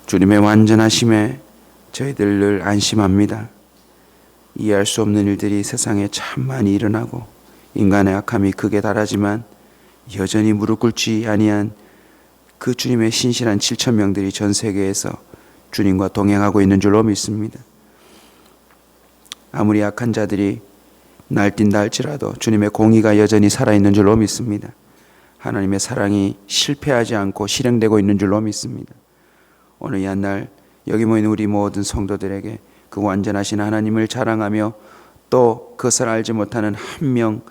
주님의 완전하심에 저희들 늘 안심합니다. 이해할 수 없는 일들이 세상에 참 많이 일어나고 인간의 악함이 극에 달하지만 여전히 무릎 꿇지 아니한 그 주님의 신실한 7천 명들이 전 세계에서 주님과 동행하고 있는 줄로 믿습니다. 아무리 악한 자들이 날뛴다 할지라도 주님의 공의가 여전히 살아있는 줄로 믿습니다. 하나님의 사랑이 실패하지 않고 실행되고 있는 줄로 믿습니다. 오늘 이 한날 여기 모인 우리 모든 성도들에게 그 완전하신 하나님을 자랑하며 또 그것을 알지 못하는 한 명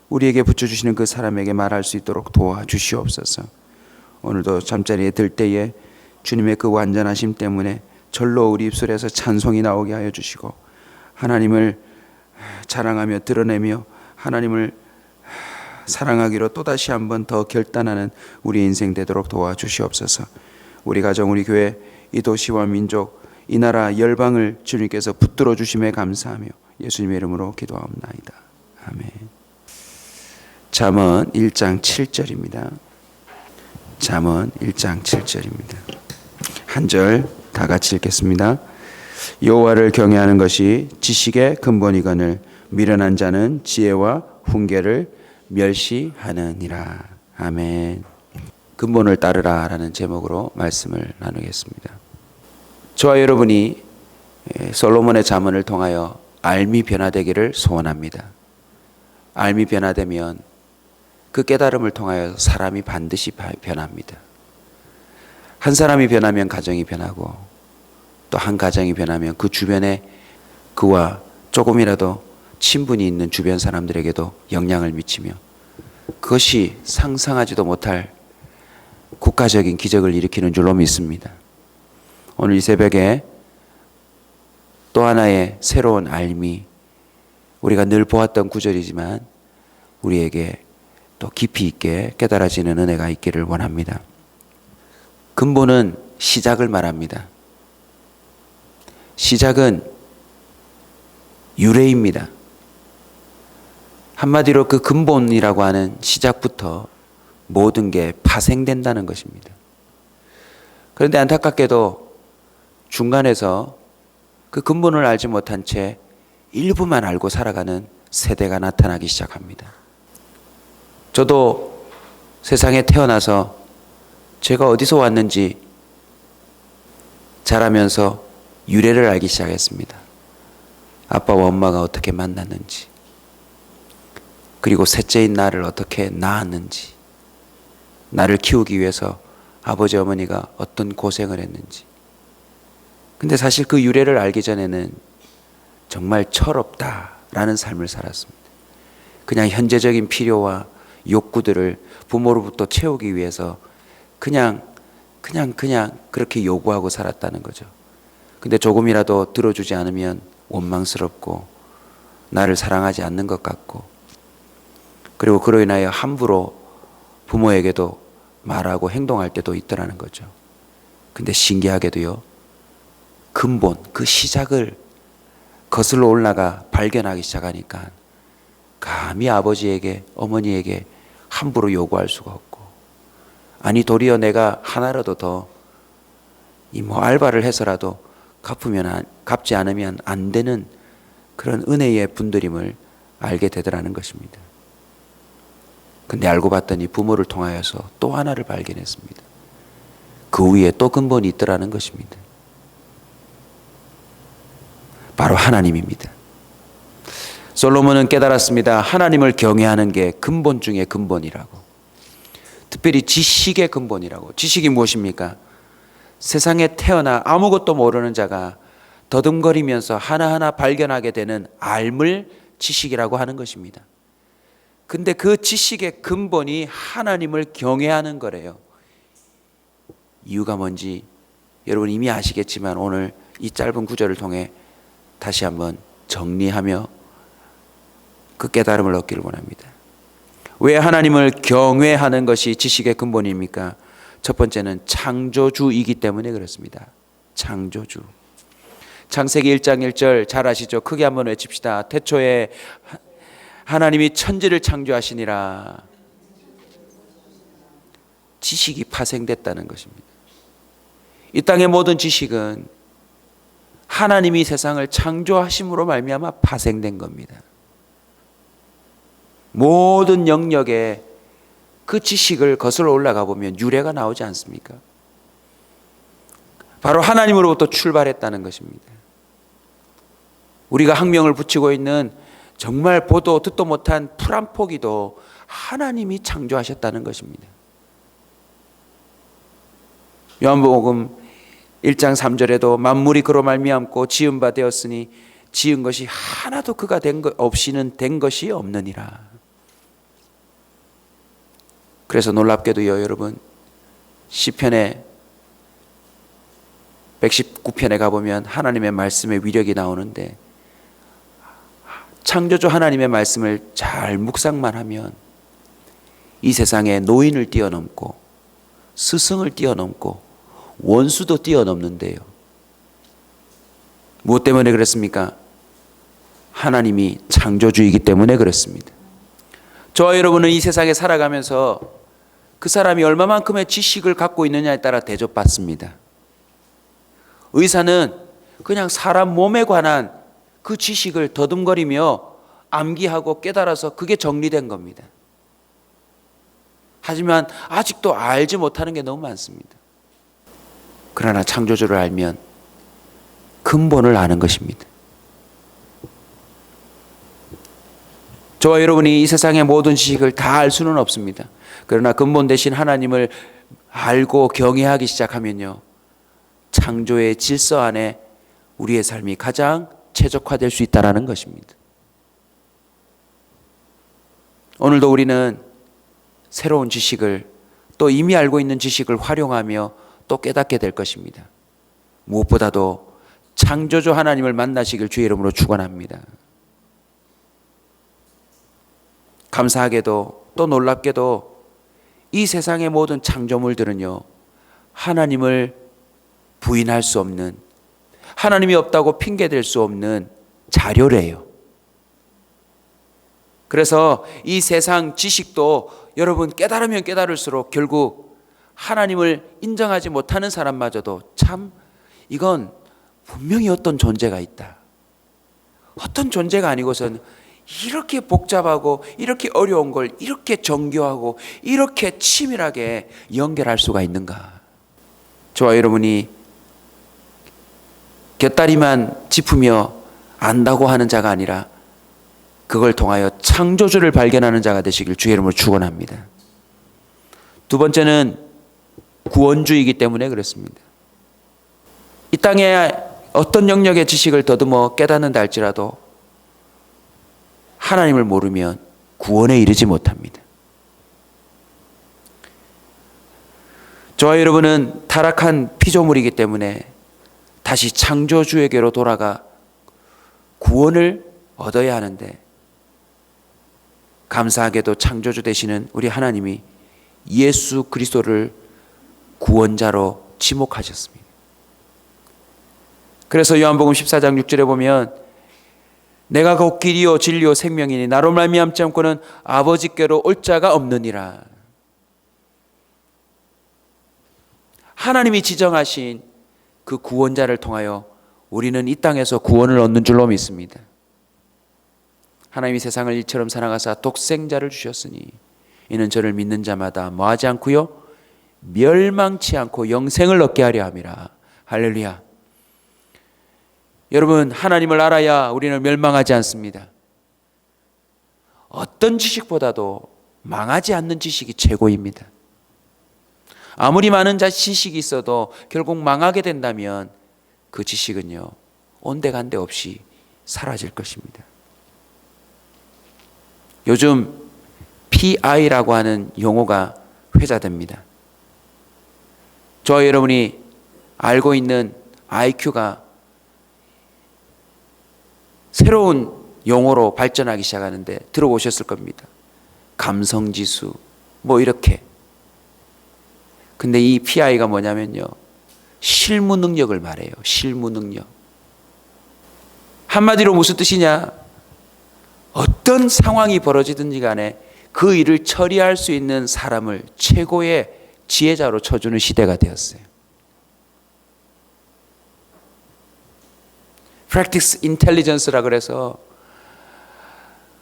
우리에게 붙여주시는 그 사람에게 말할 수 있도록 도와주시옵소서. 오늘도 잠자리에 들 때에 주님의 그 완전하심 때문에 절로 우리 입술에서 찬송이 나오게 하여 주시고 하나님을 자랑하며 드러내며 하나님을 사랑하기로 또다시 한번 더 결단하는 우리 인생 되도록 도와주시옵소서. 우리 가정, 우리 교회, 이 도시와 민족, 이 나라 열방을 주님께서 붙들어 주심에 감사하며 예수님의 이름으로 기도하옵나이다. 아멘. 잠언 1장 7절입니다. 잠언 1장 7절입니다. 한 절 다 같이 읽겠습니다. 여호와를 경외하는 것이 지식의 근본이거늘 미련한 자는 지혜와 훈계를 멸시하느니라. 아멘. 근본을 따르라 라는 제목으로 말씀을 나누겠습니다. 저와 여러분이 솔로몬의 잠언을 통하여 알미 변화되기를 소원합니다. 알미 변화되면 그 깨달음을 통하여 사람이 반드시 변합니다. 한 사람이 변하면 가정이 변하고 또 한 가정이 변하면 그 주변에 그와 조금이라도 친분이 있는 주변 사람들에게도 영향을 미치며 그것이 상상하지도 못할 국가적인 기적을 일으키는 줄로 믿습니다. 오늘 이 새벽에 또 하나의 새로운 알미, 우리가 늘 보았던 구절이지만 우리에게 또 깊이 있게 깨달아지는 은혜가 있기를 원합니다. 근본은 시작을 말합니다. 시작은 유래입니다. 한마디로 그 근본이라고 하는 시작부터 모든 게 파생된다는 것입니다. 그런데 안타깝게도 중간에서 그 근본을 알지 못한 채 일부만 알고 살아가는 세대가 나타나기 시작합니다. 저도 세상에 태어나서 제가 어디서 왔는지 자라면서 유래를 알기 시작했습니다. 아빠와 엄마가 어떻게 만났는지, 그리고 셋째인 나를 어떻게 낳았는지, 나를 키우기 위해서 아버지 어머니가 어떤 고생을 했는지. 근데 사실 그 유래를 알기 전에는 정말 철없다라는 삶을 살았습니다. 그냥 현재적인 필요와 욕구들을 부모로부터 채우기 위해서 그냥 그렇게 요구하고 살았다는 거죠. 근데 조금이라도 들어주지 않으면 원망스럽고 나를 사랑하지 않는 것 같고, 그리고 그로 인하여 함부로 부모에게도 말하고 행동할 때도 있더라는 거죠. 근데 신기하게도요, 근본, 그 시작을 거슬러 올라가 발견하기 시작하니까 감히 아버지에게, 어머니에게 함부로 요구할 수가 없고, 아니 도리어 내가 하나라도 더 알바를 해서라도 갚지 않으면 안 되는 그런 은혜의 분들임을 알게 되더라는 것입니다. 근데 알고 봤더니 부모를 통하여서 또 하나를 발견했습니다. 그 위에 또 근본이 있더라는 것입니다. 바로 하나님입니다. 솔로몬은 깨달았습니다. 하나님을 경외하는 게 근본 중에 근본이라고. 특별히 지식의 근본이라고. 지식이 무엇입니까? 세상에 태어나 아무것도 모르는 자가 더듬거리면서 하나하나 발견하게 되는 알물 지식이라고 하는 것입니다. 근데 그 지식의 근본이 하나님을 경외하는 거래요. 이유가 뭔지 여러분 이미 아시겠지만 오늘 이 짧은 구절을 통해 다시 한번 정리하며 그 깨달음을 얻기를 원합니다. 왜 하나님을 경외하는 것이 지식의 근본입니까? 첫 번째는 창조주이기 때문에 그렇습니다. 창조주. 창세기 1장 1절 잘 아시죠? 크게 한번 외칩시다. 태초에 하나님이 천지를 창조하시니라. 지식이 파생됐다는 것입니다. 이 땅의 모든 지식은 하나님이 세상을 창조하심으로 말미암아 파생된 겁니다. 모든 영역에 그 지식을 거슬러 올라가 보면 유래가 나오지 않습니까? 바로 하나님으로부터 출발했다는 것입니다. 우리가 학명을 붙이고 있는 정말 보도 듣도 못한 풀 한 포기도 하나님이 창조하셨다는 것입니다. 요한복음 1장 3절에도 만물이 그로 말미암고 지은 바 되었으니 지은 것이 하나도 그가 된 것 없이는 된 것이 없느니라. 그래서 놀랍게도요, 여러분, 시편의 119편에 가보면 하나님의 말씀의 위력이 나오는데, 창조주 하나님의 말씀을 잘 묵상만 하면 이 세상에 노인을 뛰어넘고 스승을 뛰어넘고 원수도 뛰어넘는데요. 무엇 때문에 그렇습니까? 하나님이 창조주이기 때문에 그렇습니다. 저와 여러분은 이 세상에 살아가면서 그 사람이 얼마만큼의 지식을 갖고 있느냐에 따라 대접받습니다. 의사는 그냥 사람 몸에 관한 그 지식을 더듬거리며 암기하고 깨달아서 그게 정리된 겁니다. 하지만 아직도 알지 못하는 게 너무 많습니다. 그러나 창조주를 알면 근본을 아는 것입니다. 저와 여러분이 이 세상의 모든 지식을 다 알 수는 없습니다. 그러나 근본 대신 하나님을 알고 경외하기 시작하면요, 창조의 질서 안에 우리의 삶이 가장 최적화될 수 있다는 것입니다. 오늘도 우리는 새로운 지식을, 또 이미 알고 있는 지식을 활용하며 또 깨닫게 될 것입니다. 무엇보다도 창조주 하나님을 만나시길 주의 이름으로 축원합니다. 감사하게도 또 놀랍게도 이 세상의 모든 창조물들은요, 하나님을 부인할 수 없는, 하나님이 없다고 핑계댈 수 없는 자료래요. 그래서 이 세상 지식도 여러분 깨달으면 깨달을수록 결국 하나님을 인정하지 못하는 사람마저도 참 이건 분명히 어떤 존재가 있다, 어떤 존재가 아니고서는 이렇게 복잡하고 이렇게 어려운 걸 이렇게 정교하고 이렇게 치밀하게 연결할 수가 있는가. 저와 여러분이 곁다리만 짚으며 안다고 하는 자가 아니라 그걸 통하여 창조주를 발견하는 자가 되시길 주의 이름으로 축원합니다. 두 번째는 구원주의이기 때문에 그렇습니다. 이 땅에 어떤 영역의 지식을 더듬어 깨닫는다 할지라도 하나님을 모르면 구원에 이르지 못합니다. 저와 여러분은 타락한 피조물이기 때문에 다시 창조주에게로 돌아가 구원을 얻어야 하는데, 감사하게도 창조주 되시는 우리 하나님이 예수 그리스도를 구원자로 지목하셨습니다. 그래서 요한복음 14장 6절에 보면 내가 곧 길이요 진리요 생명이니 나로 말미암지 않고는 아버지께로 올 자가 없느니라. 하나님이 지정하신 그 구원자를 통하여 우리는 이 땅에서 구원을 얻는 줄로 믿습니다. 하나님이 세상을 일처럼 사랑하사 독생자를 주셨으니 이는 저를 믿는 자마다 뭐하지 않고요, 멸망치 않고 영생을 얻게 하려 함이라. 할렐루야. 여러분, 하나님을 알아야 우리는 멸망하지 않습니다. 어떤 지식보다도 망하지 않는 지식이 최고입니다. 아무리 많은 지식이 있어도 결국 망하게 된다면 그 지식은요, 온데간데 없이 사라질 것입니다. 요즘 PI라고 하는 용어가 회자됩니다. 저와 여러분이 알고 있는 IQ가 새로운 용어로 발전하기 시작하는데 들어보셨을 겁니다. 감성지수 뭐 이렇게. 근데 이 PI가 뭐냐면요, 실무 능력을 말해요. 실무 능력. 한마디로 무슨 뜻이냐? 어떤 상황이 벌어지든지 간에 그 일을 처리할 수 있는 사람을 최고의 지혜자로 쳐주는 시대가 되었어요. practice intelligence라 그래서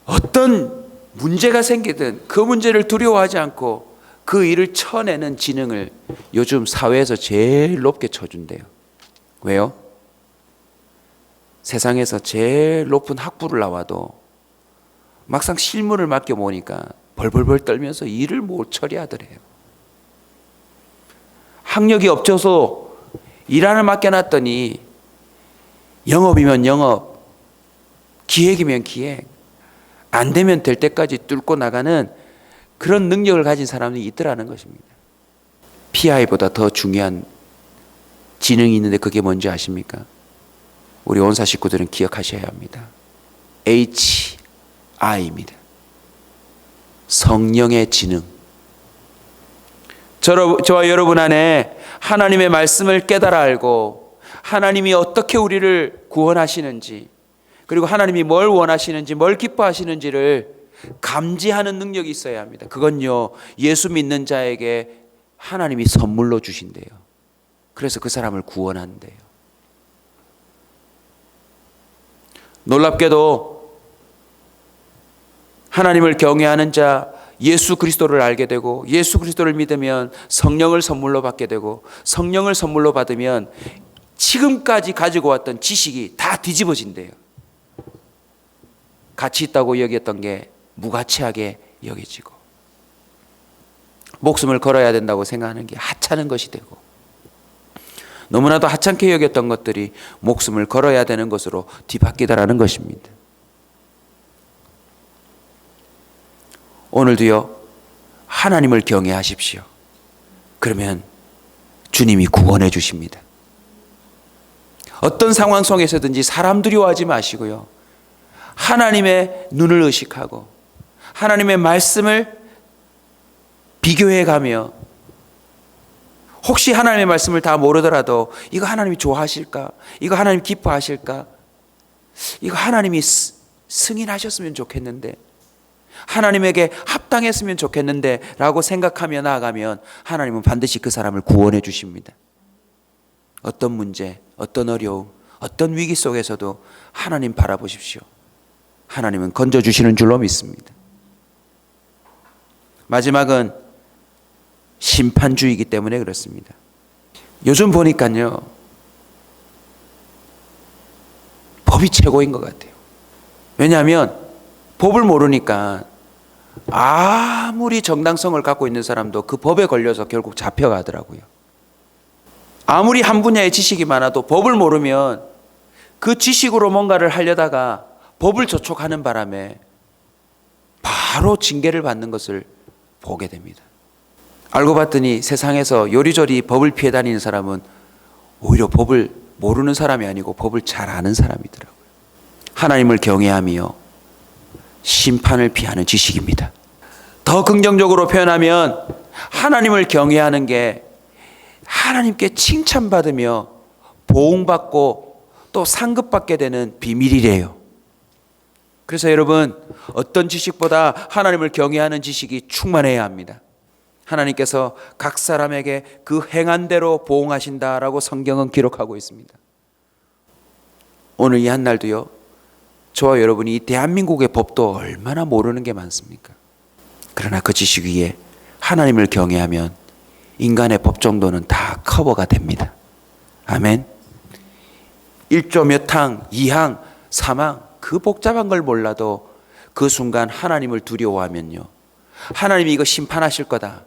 어떤 문제가 생기든 그 문제를 두려워하지 않고 그 일을 쳐내는 지능을 요즘 사회에서 제일 높게 쳐준대요. 왜요? 세상에서 제일 높은 학부를 나와도 막상 실무를 맡겨보니까 벌벌벌 떨면서 일을 못 처리하더래요. 학력이 없어서 일하는 맡겨놨더니 영업이면 영업, 기획이면 기획, 안 되면 될 때까지 뚫고 나가는 그런 능력을 가진 사람이 있더라는 것입니다. PI보다 더 중요한 지능이 있는데 그게 뭔지 아십니까? 우리 온사 식구들은 기억하셔야 합니다. HI입니다. 성령의 지능. 저와 여러분 안에 하나님의 말씀을 깨달아 알고 하나님이 어떻게 우리를 구원하시는지, 그리고 하나님이 뭘 원하시는지, 뭘 기뻐하시는지를 감지하는 능력이 있어야 합니다. 그건요, 예수 믿는 자에게 하나님이 선물로 주신대요. 그래서 그 사람을 구원한대요. 놀랍게도 하나님을 경외하는 자, 예수 그리스도를 알게 되고 예수 그리스도를 믿으면 성령을 선물로 받게 되고 성령을 선물로 받으면 지금까지 가지고 왔던 지식이 다 뒤집어진대요. 가치 있다고 여겼던 게 무가치하게 여겨지고, 목숨을 걸어야 된다고 생각하는 게 하찮은 것이 되고, 너무나도 하찮게 여겼던 것들이 목숨을 걸어야 되는 것으로 뒤바뀌다라는 것입니다. 오늘도요, 하나님을 경외하십시오. 그러면 주님이 구원해 주십니다. 어떤 상황 속에서든지 사람 두려워하지 마시고요, 하나님의 눈을 의식하고 하나님의 말씀을 비교해 가며, 혹시 하나님의 말씀을 다 모르더라도 이거 하나님이 좋아하실까? 이거 하나님 기뻐하실까? 이거 하나님이 승인하셨으면 좋겠는데, 하나님에게 합당했으면 좋겠는데 라고 생각하며 나아가면 하나님은 반드시 그 사람을 구원해 주십니다. 어떤 문제, 어떤 어려움, 어떤 위기 속에서도 하나님 바라보십시오. 하나님은 건져주시는 줄로 믿습니다. 마지막은 심판주의이기 때문에 그렇습니다. 요즘 보니까요, 법이 최고인 것 같아요. 왜냐하면 법을 모르니까 아무리 정당성을 갖고 있는 사람도 그 법에 걸려서 결국 잡혀가더라고요. 아무리 한 분야의 지식이 많아도 법을 모르면 그 지식으로 뭔가를 하려다가 법을 저촉하는 바람에 바로 징계를 받는 것을 보게 됩니다. 알고 봤더니 세상에서 요리조리 법을 피해 다니는 사람은 오히려 법을 모르는 사람이 아니고 법을 잘 아는 사람이더라고요. 하나님을 경외하며 심판을 피하는 지식입니다. 더 긍정적으로 표현하면 하나님을 경외하는 게 하나님께 칭찬받으며 보응받고 또 상급받게 되는 비밀이래요. 그래서 여러분, 어떤 지식보다 하나님을 경외하는 지식이 충만해야 합니다. 하나님께서 각 사람에게 그 행한 대로 보응하신다라고 성경은 기록하고 있습니다. 오늘 이 한날도요, 저와 여러분이 이 대한민국의 법도 얼마나 모르는 게 많습니까? 그러나 그 지식 위에 하나님을 경외하면 인간의 법 정도는 다 커버가 됩니다. 아멘. 1조 몇 항, 2항, 3항, 그 복잡한 걸 몰라도 그 순간 하나님을 두려워하면요, 하나님이 이거 심판하실 거다,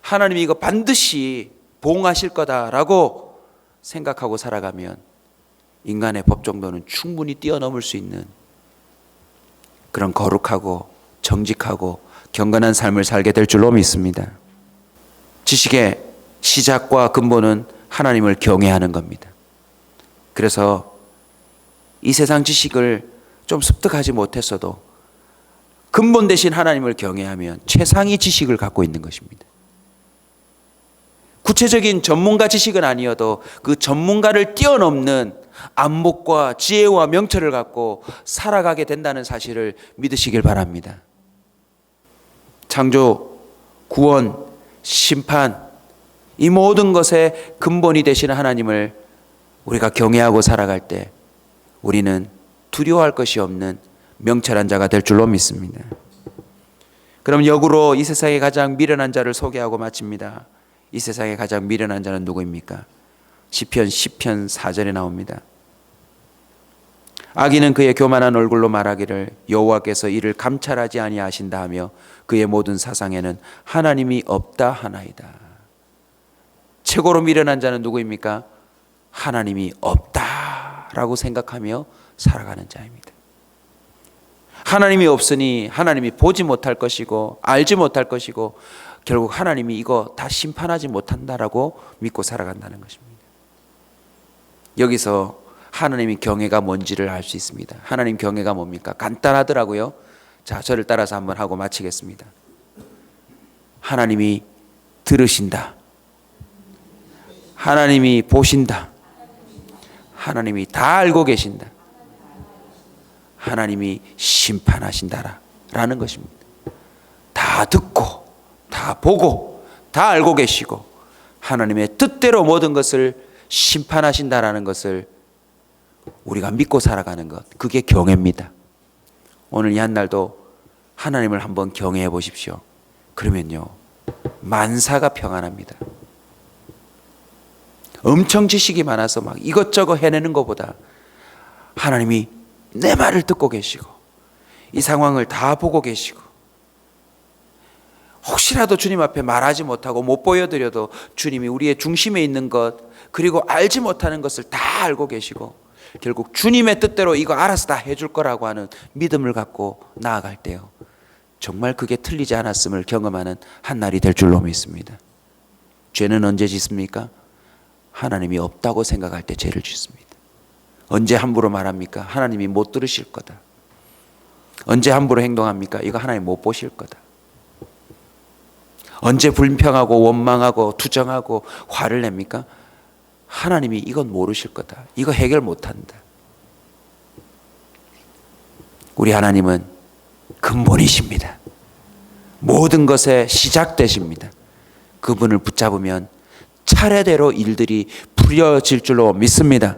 하나님이 이거 반드시 보응하실 거다라고 생각하고 살아가면 인간의 법 정도는 충분히 뛰어넘을 수 있는 그런 거룩하고 정직하고 경건한 삶을 살게 될 줄로 믿습니다. 지식의 시작과 근본은 하나님을 경외하는 겁니다. 그래서 이 세상 지식을 좀 습득하지 못했어도 근본 대신 하나님을 경외하면 최상의 지식을 갖고 있는 것입니다. 구체적인 전문가 지식은 아니어도 그 전문가를 뛰어넘는 안목과 지혜와 명철을 갖고 살아가게 된다는 사실을 믿으시길 바랍니다. 창조, 구원, 심판, 이 모든 것의 근본이 되시는 하나님을 우리가 경외하고 살아갈 때 우리는 두려워할 것이 없는 명철한 자가 될 줄로 믿습니다. 그럼 역으로 이 세상에 가장 미련한 자를 소개하고 마칩니다. 이 세상에 가장 미련한 자는 누구입니까? 시편 10편 4절에 나옵니다. 악인은 그의 교만한 얼굴로 말하기를 여호와께서 이를 감찰하지 아니하신다 하며 그의 모든 사상에는 하나님이 없다 하나이다. 최고로 미련한 자는 누구입니까? 하나님이 없다라고 생각하며 살아가는 자입니다. 하나님이 없으니 하나님이 보지 못할 것이고 알지 못할 것이고 결국 하나님이 이거 다 심판하지 못한다라고 믿고 살아간다는 것입니다. 여기서 하나님의 경외가 뭔지를 알 수 있습니다. 하나님 경외가 뭡니까? 간단하더라고요. 자, 저를 따라서 한번 하고 마치겠습니다. 하나님이 들으신다. 하나님이 보신다. 하나님이 다 알고 계신다. 하나님이 심판하신다라는 것입니다. 다 듣고 다 보고 다 알고 계시고 하나님의 뜻대로 모든 것을 심판하신다라는 것을 우리가 믿고 살아가는 것, 그게 경외입니다. 오늘 이 한날도 하나님을 한번 경외해 보십시오. 그러면요 만사가 평안합니다. 엄청 지식이 많아서 막 이것저것 해내는 것보다 하나님이 내 말을 듣고 계시고 이 상황을 다 보고 계시고 혹시라도 주님 앞에 말하지 못하고 못 보여드려도 주님이 우리의 중심에 있는 것 그리고 알지 못하는 것을 다 알고 계시고 결국 주님의 뜻대로 이거 알아서 다 해줄 거라고 하는 믿음을 갖고 나아갈 때요 정말 그게 틀리지 않았음을 경험하는 한 날이 될 줄로 믿습니다. 죄는 언제 짓습니까? 하나님이 없다고 생각할 때 죄를 짓습니다. 언제 함부로 말합니까? 하나님이 못 들으실 거다. 언제 함부로 행동합니까? 이거 하나님 못 보실 거다. 언제 불평하고 원망하고 투정하고 화를 냅니까? 하나님이 이건 모르실 거다. 이거 해결 못한다. 우리 하나님은 근본이십니다. 모든 것의 시작되십니다. 그분을 붙잡으면 차례대로 일들이 풀려질 줄로 믿습니다.